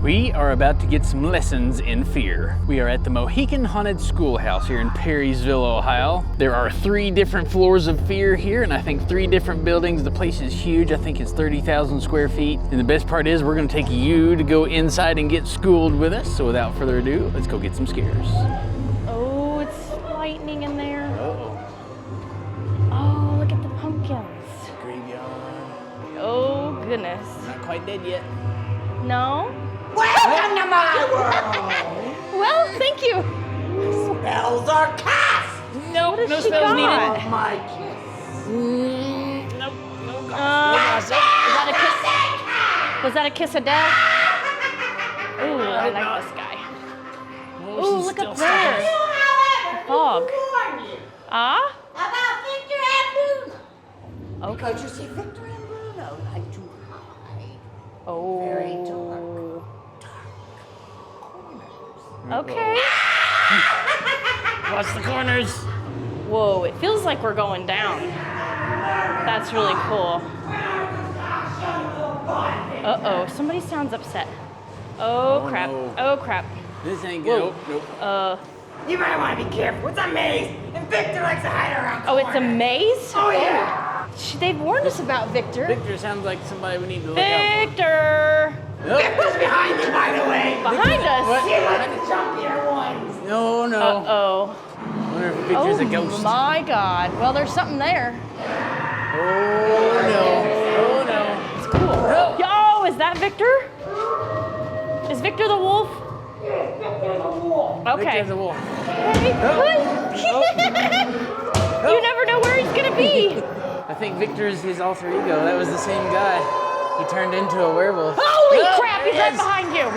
We are about to get some lessons in fear. We are at the Mohican Haunted Schoolhouse here in Perrysville, Ohio. There are 3 different floors of fear here, and I think 3 different buildings. The place is huge. I think it's 30,000 square feet. And the best part is we're gonna take you to go inside and get schooled with us. So without further ado, let's go get some scares. Oh, it's lightning in there. Uh-oh. Oh, look at the pumpkins. Graveyard. Oh, goodness. Not quite dead yet. No? Welcome to my world! Well, thank you. Spells are cast! Nope, What no has she spells got? needed. Of my kiss. Nope, nope. Was that a kiss? Was that a kiss of death? Ooh, I like this guy. Oh, Ooh, she's look still up there. Fog. Ah? About Victor and Bruno. Okay. Because you see, Victor and Bruno like to hide. Oh. Very dark. Okay. Watch the corners. Whoa, it feels like we're going down. That's really cool. Uh-oh, somebody sounds upset. Oh, Oh, crap. no. Oh, crap. This ain't good. Whoa. Nope. You might want to be careful. It's a maze, and Victor likes to hide around Oh, it's a corners. maze? Oh, yeah. They've warned us about Victor. Victor sounds like somebody we need to look out Victor! for. Nope. Victor's behind you, by the way. Behind us? He likes the jumpier ones. No, no. Uh-oh. I wonder if Victor's a ghost. My God. Well, there's something there. Oh, no. Oh, no. It's cool. No. Yo, is that Victor? Is Victor the wolf? Okay. Victor's a wolf. Hey, Oh. You never know where he's gonna be. I think Victor is his alter ego. That was the same guy. He turned into a werewolf. Holy Oh, crap, he's there right he is. behind you.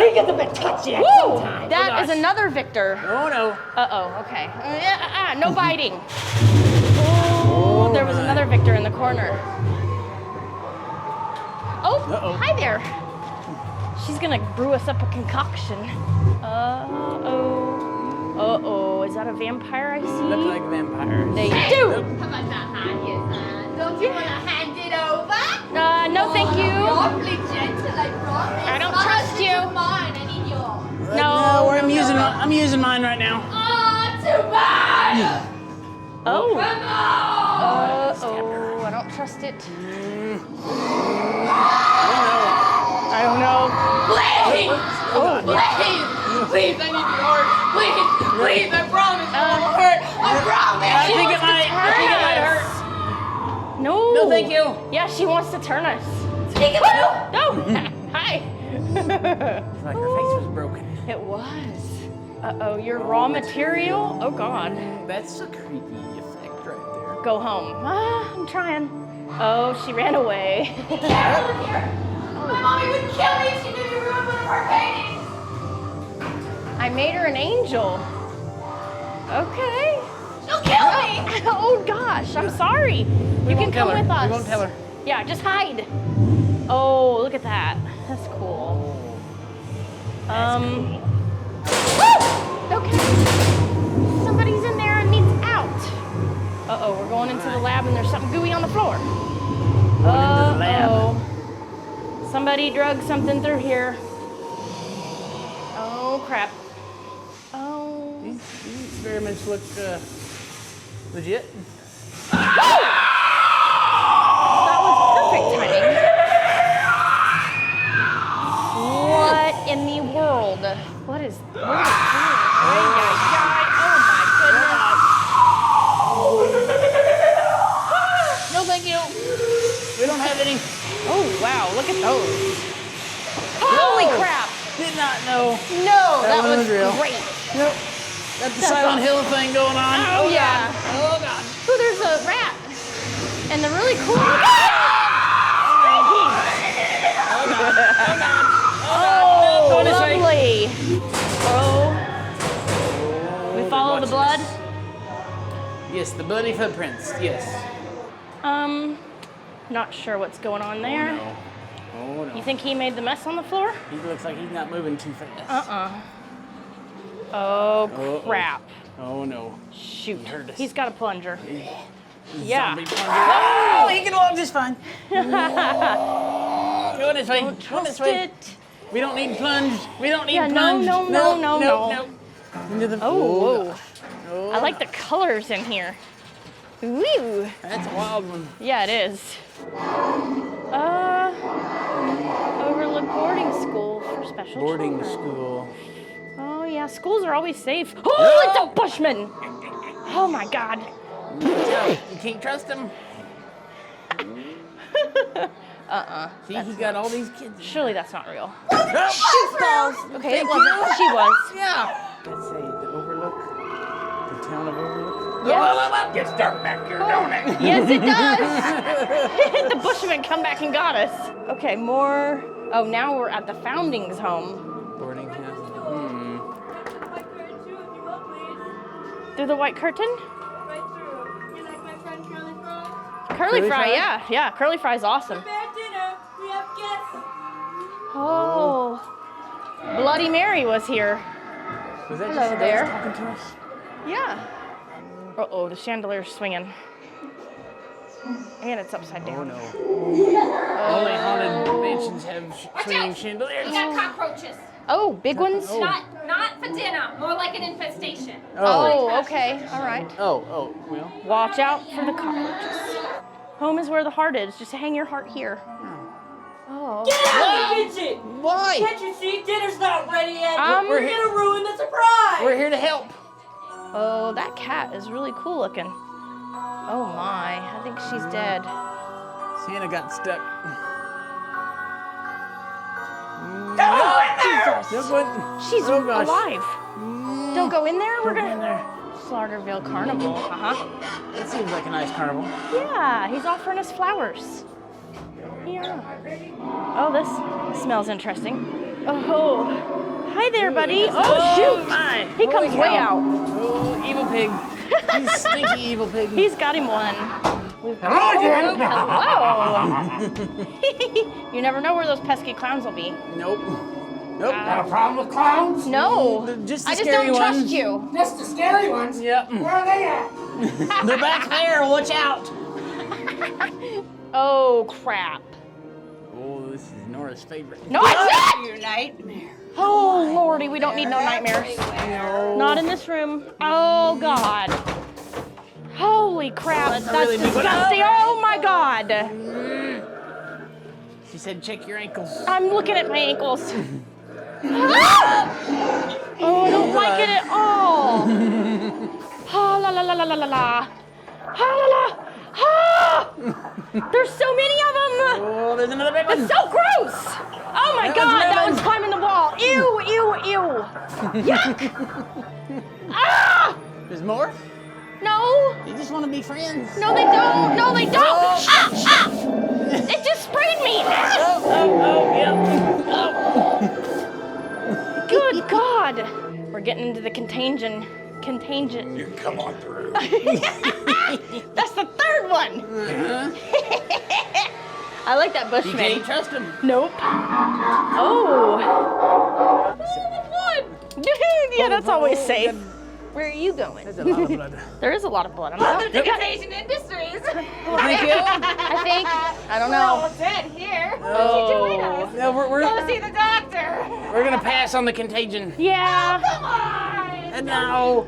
He gets a bit touchy at Woo! sometimes. That is another Victor. Oh, no. Uh-oh, okay. No biting. Oh, there was another Victor in the corner. Oh, Uh-oh. hi there. She's gonna brew us up a concoction. Uh-oh. Uh-oh, is that a vampire I see? Look like vampires. They do. Nope. How about that hand, yes, man? Don't you want to hand it over? No, thank you. Awfully gentle, I promise. I don't Mother, trust this you. is mine, I need yours. No. I'm using mine right now. Oh, too bad! Oh. Come on! Oh, I don't trust it. Oh, I don't know. Please! Oh, please, I need yours. Please, I promise it won't hurt. I promise. I think it might hurt. No. No, thank you. Yeah, she wants to turn us. Peekaboo! No. Hi. It's like her face was broken. It was. Uh-oh, your raw material? Oh, God. That's a creepy effect right Go home. I'm trying. Oh, she ran away. Careful with her. My mommy would kill me if she knew you ruined one of her paintings. I made her an angel. Okay. She'll kill me. Oh, gosh, I'm sorry. You can come with us. We won't tell her. Yeah, just hide. Oh, look at that. That's cool. Woo! Okay. Somebody's in there and needs out. Uh-oh, we're going into the lab and there's something gooey on the floor. Going into the lab. Uh-oh. Somebody drugged something through here. Oh, crap. Oh. These experiments look legit. That was perfect timing. What in the world? What is doing? Oh my goodness. No, thank you. We don't have any. Oh wow, look at those. Holy Whoa. crap. Did not know. No, that one was was real. great. Nope. Got the Silent Hill thing going on. Oh, yeah. God. Oh, God. Oh, there's a rat. And the really cool. Oh, Going this way. lovely. Oh. We follow the blood. Yes, the bloody footprints. Yes. Not sure what's going on there. No. Oh, no. You think he made the mess on the floor? He looks like he's not moving too fast. Oh, Uh-oh. crap. Oh, no. Shoot. He heard us. He's got a plunger. Yeah. Zombie plunger. Oh, he can walk just fine. Go this way. Don't Go this trust way. it. We don't need plunge. We don't need Yeah, no, plunge. no, no, no, no. no. Into the Oh, gosh. whoa. I like the colors in here. Woo. That's a wild one. Yeah, it is. Overlook boarding school for special Boarding children. school. Oh, yeah, schools are always safe. Oh, it's a bushman. Oh, my God. You can't trust him. See, he got all these kids. Surely that's not real. Shoot balls. Okay, it wasn't. She was. Yeah. Let's say the Overlook. The town of Overlook. Yes. Gets dark back here, don't it? Yes, it does. The Bushmen come back and got us. Okay, more. Oh, now we're at the Foundings home. Boarding house. Through the white curtain? Right through. You like my friend Curly Fry? Curly Curly Fry, Fry? yeah. Curly Fry's awesome. Prepare dinner. We have guests. Oh. Bloody Mary was here. Was that Hello just the guy there. talking to us? Yeah. Uh-oh, the chandelier's swinging. And it's upside down. Oh no. Only haunted mansions have swinging chandeliers. We got cockroaches. Oh, big ones? Oh. Not for dinner, more like an infestation. Oh, okay. All right. Oh, well. Watch out for the cockroaches. Home is where the heart is. Just hang your heart here. Oh. Midget! Why? Can't you see? Dinner's not ready yet. We're We're gonna ruin the surprise. We're here to help. Oh, that cat is really cool looking. Oh my, I think she's dead. Santa got stuck. Jesus. She's Oh, gosh. alive. Don't go in there. We're Don't go in gonna there. Slaughterville Carnival. That seems like a nice carnival. Yeah, he's offering us flowers. Yeah. Oh, this smells interesting. Oh, hi there, buddy. Oh, shoot. My. He comes Holy way cow. out. Oh, evil pig. He's stinky evil pig. He's got him one. Hello again. Hello. You never know where those pesky clowns will be. Nope. Nope. Got a problem with clowns? No. Just the I just scary don't trust ones. you. Just the scary ones. Yep. Where are they at? They're back there. Watch out. Oh, crap. Oh, this is Nora's favorite. No, it's not! Your nightmare. Oh, Lordy, we don't need no nightmares. Not in this room. Oh, God. Holy crap. That's really big one. disgusting. Oh, my God. She said, check your ankles. I'm looking at my ankles. Ah! Oh, I don't like it at all. Ah, la la la la la la la. Ah, la la. Ah! There's so many of them. Oh, there's another big one. It's so gross. Oh my That God, one's that moving. one's climbing the wall. Ew, ew, ew. Yuck. Ah! There's more? No, You just want to be friends. no, they don't. No, they don't. Ah, ah. It just sprayed me. Ah! Oh, yep. Good God. We're getting into the contagion. Contagion. You come on through. That's the third one. I like that You Bushman. can't trust him. Nope. Oh. Blood. Yeah, that's always safe. Where are you going? There's a lot of blood. There is a lot of blood. I'm not. Contagion Industries. Thank you. I think. I don't We're all know. dead here. Oh. No, Go see the doctor. we're gonna pass on the contagion. Yeah. Come on. And no.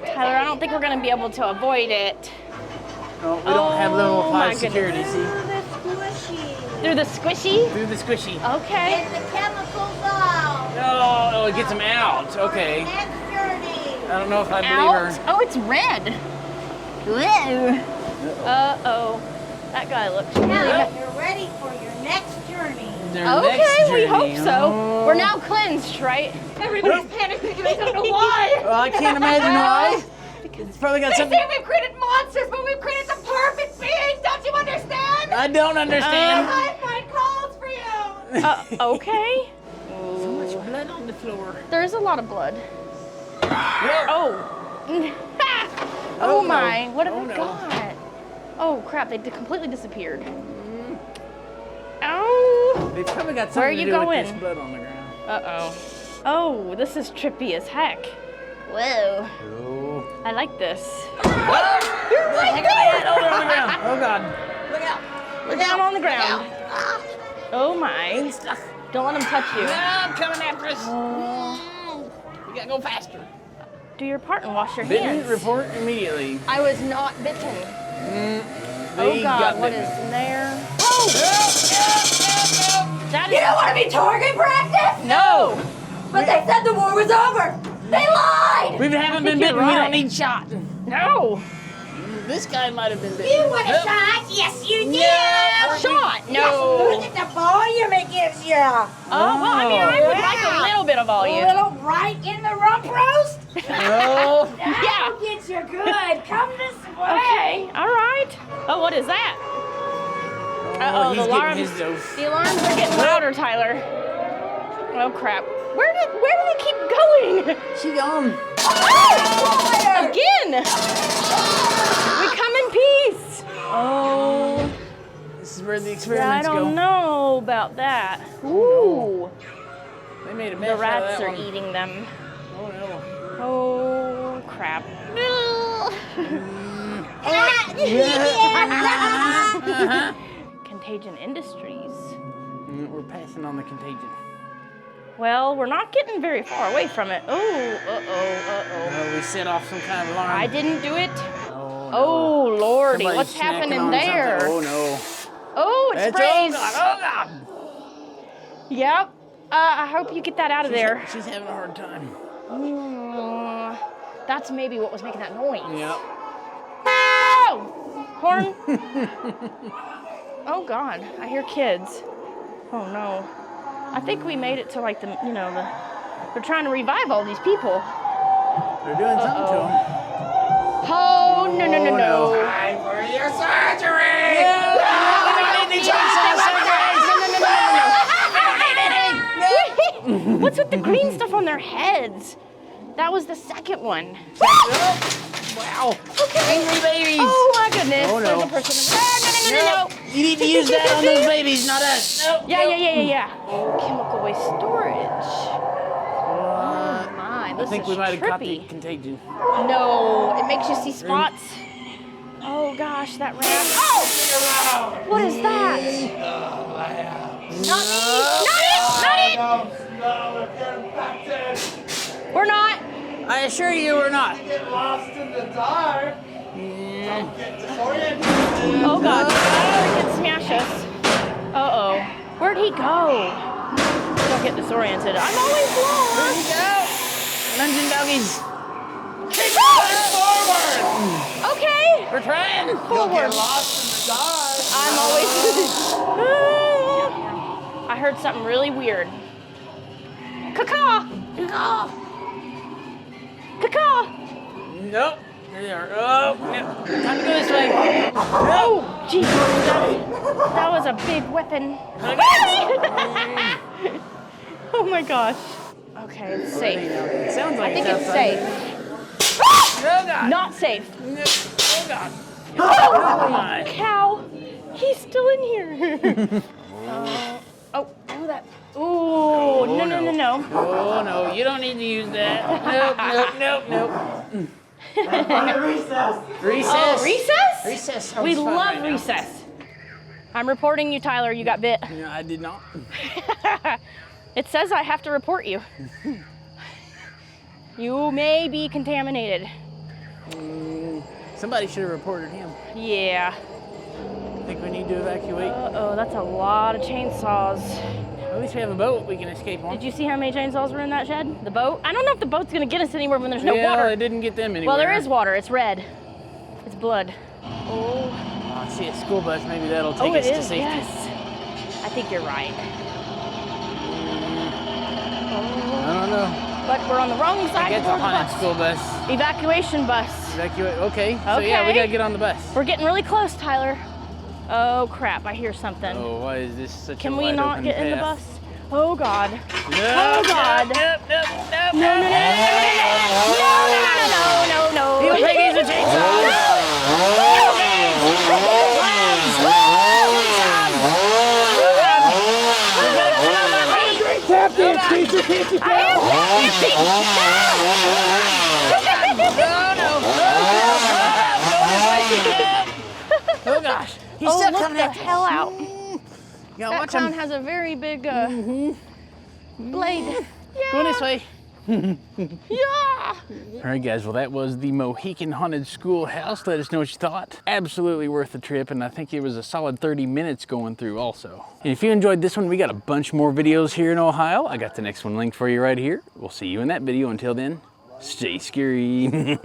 Tyler, I don't think we're gonna be able to avoid it. No, we don't have level Oh, my 5 security, see? Through the squishy? Through the squishy. Okay. And the chemicals out. Oh, it gets them out. Okay. Next journey. I don't know if I believe Out. her. Oh, it's red. Uh-oh. That guy looks really Now you're ready for your next journey. Their Okay, next we hope journey. so. Oh. We're now cleansed, right? Everybody's panicking and I don't know why. Well, I can't imagine why. It's probably got They something. say we've created monsters, but we've created the perfect beings. Don't you understand? I don't understand. I find calls for you. Okay. So much blood on the floor. There is a lot of blood. Where? Oh. Oh, Oh no. my. What have Oh, we no. got? Oh crap, they completely disappeared. Ow. They probably got something Where are to you do going? with this blood on the ground. Uh-oh. Oh, this is trippy as heck. Whoa. Oh. I like this. You're right there. Oh, on the ground. Oh, God. We're down on the ground. Oh my. Don't let them touch you. I'm coming after us. We gotta go faster. Do your part and wash your Bitten, hands. report immediately. I was not bitten. They Oh God, got what is bitten. in there? That You is don't want to be target practice? no. But they said the war was over. They lied. We haven't been you're bitten. We right. don't need shot. No. This guy might have been bitten. You want a Nope. shot? Yes, you do. Shot. Look No. at the volume it gives you. Oh, well, I mean, I would like a little bit of A volume. little right in the rump roast. No. That'll get you good. Come this way. Okay. All right. Oh, what is that? Uh-oh, he's the getting alarms. his dose. The alarms are getting louder, Tyler. Oh crap. Where do they keep going? She gone. Again! We come in peace. Oh, This is where the I experiments don't go. know about that. Ooh, They made a mess the rats out of that are one. eating them. Oh no. Oh crap. Contagion Industries. We're passing on the contagion. Well, we're not getting very far away from it. Oh, Oh, we set off some kind of alarm. I didn't do it. Oh, no. Oh, Lordy, Somebody's what's snacking happening on there? something. Oh no. Oh, it That's sprays. oh God. Yep. I hope you get that out of there. She's having a hard time. That's maybe what was making that noise. Yep. Oh! Horn. Oh God, I hear kids. Oh no. I think we made it to like they're trying to revive all these people. They're doing something to them. Oh, no. Time for your surgery! What's with the green stuff on their heads? That was the second one. Wow. Angry babies. Oh my goodness. Oh, no. There's a person. No. You need to use that on those babies, not us. Nope. Yeah. Chemical waste storage. Oh my, this I think is we might have caught the trippy. contagion. No, it makes you see spots. Oh gosh, that rat. Oh! What is that? Not it! We're not. I assure you we're not. Get lost in the dark. Don't get disoriented. Oh god, he can smash us. Uh-oh. Where'd he go? Don't get disoriented. I'm always lost. Lunging doggies. Forward. Okay. We're trying. Forward. Lost in the dark. I'm always. I heard something really weird. Caw-caw. Caw-caw. Nope. There they are. Oh, no. Time to go this way. Oh, geez, that was a big weapon. Oh my gosh. Okay, it's safe. It sounds I like think it's outside. safe. Oh, God. Not safe. Oh, God. Oh, my. cow. He's still in here. That. Ooh, no. Oh, no. You don't need to use that. Nope. Recess. Recess. Oh, recess? Recess. We sounds fun love right now. recess. I'm reporting you, Tyler. You got bit. No, I did not. It says I have to report you. You may be contaminated. Somebody should have reported him. Yeah. I think we need to evacuate. Uh-oh, that's a lot of chainsaws. At least we have a boat we can escape on. Did you see how many chainsaws were in that shed? The boat? I don't know if the boat's gonna get us anywhere when there's no Yeah, water. it didn't get them anywhere. Well, there is water. It's red. It's blood. Oh. I see a school bus. Maybe that'll take Oh, us it to is. safety. Yes. I think you're right. I don't know. But we're on the wrong I side guess of a the haunted bus. school bus. Evacuation bus. Evacuate. Okay. So yeah, we Okay. gotta get on the bus. We're getting really close, Tyler. Oh crap! I hear something. Oh, why is this such Can a we wide not open get in the path? bus? Oh God. No, Oh, God. Nope. No. You think he's a chainsaw? Oh gosh. He's Oh, still look coming the after us. hell out. gotta That watch clown 'em. has a very big blade. Going this way. Yeah! All right, guys, well, that was the Mohican Haunted Schoolhouse. Let us know what you thought. Absolutely worth the trip, and I think it was a solid 30 minutes going through also. And if you enjoyed this one, we got a bunch more videos here in Ohio. I got the next one linked for you right here. We'll see you in that video. Until then, stay scary.